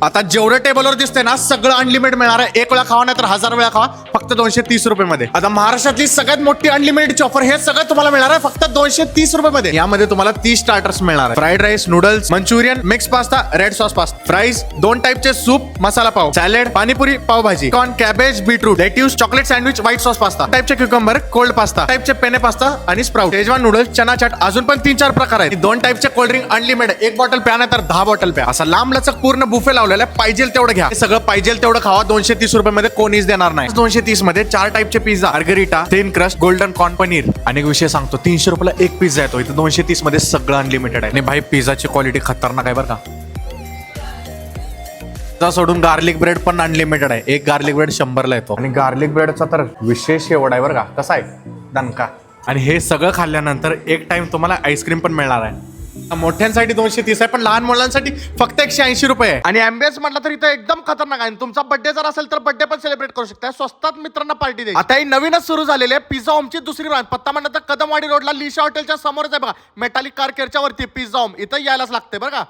आता जेवढं टेबलवर दिसतंय ना सगळं अनलिमिटेड मिळणार आहे. एक वेळा खावा नाही तर 1000 वेळा खावा, फक्त 230 रुपये मध्ये. आता महाराष्ट्रातली सगळ्यात मोठी अनलिमिटेडची ऑफर, हे सगळं तुम्हाला मिळणार आहे फक्त 230 रुपये मध्ये. यामध्ये तुम्हाला 30 स्टार्टर्स मिळणार आहे. Fried rice, noodles, Manchurian, mix pasta, red sauce pasta, fries, 2 टाईपचे सूप, मसाला पाव, salad, panipuri, pav bhaji, corn, cabbage, beetroot, lettuce, chocolate sandwich, white sauce pasta, टाईपचे क्युकंबर, कोल्ड पास्ता, टाईपचे पेने पास्ता आणि स्प्राउट, शेजवान नूडल्स, चना चाट, अजून पण 3-4 प्रकार आहेत. 2 टाईपचे कोल्ड्रिंक अनलिमिटेड, 1 बॉटल प्या नाही तर 10 बॉटल प्या, असा लांब लचक पूर्ण बुफे लावलेला आहे. पाहिजे तेवढं घ्या, हे सगळं पाहिजे तेवढं खावा. 230 रुपये मध्ये कोणीच देणार नाही. 230 मध्ये 4 टाईपचे pizza, margherita, thin crust, golden corn, paneer. आणि विषय सांगतो, 300 रुपयाला एक पिझ्झा येतो. इथं 230 मध्ये सगळं अनलिमिटेड आहे. आणि भाई पिझ्झाची क्वालिटी खतरनाक आहे बरं का. पिझ्झा सोडून गार्लिक ब्रेड पण अनलिमिटेड आहे. एक गार्लिक ब्रेड 100ला येतो. आणि गार्लिक ब्रेडचा तर विशेष एवढा आहे बरं का. कसा आहे दणका. आणि हे सगळं खाल्ल्यानंतर एक टाइम तुम्हाला आईस्क्रीम पण मिळणार आहे. मोठ्यांसाठी 230 आहे, पण लहान मुलांसाठी फक्त 180 रुपये आहे. आणि एम्बियन्स म्हटलं तर इथं एकदम खतरनाक आहे. तुमचा बर्थडे जर असेल तर बर्थडे पण सेलिब्रेट करू शकता. स्वस्तात मित्रांना पार्टी द्यायची. आता ही नवीनच सुरू झालेली आहे पिझ्झा होमची दुसरी ब्रांच. पत्ता म्हणलं तर कदमवाडी रोडला लिशा हॉटेलच्या समोरच आहे बघा. मेटालिक कार केअरच्या वरती पिझ्झा होम. इथं यायलाच लागते बरं का.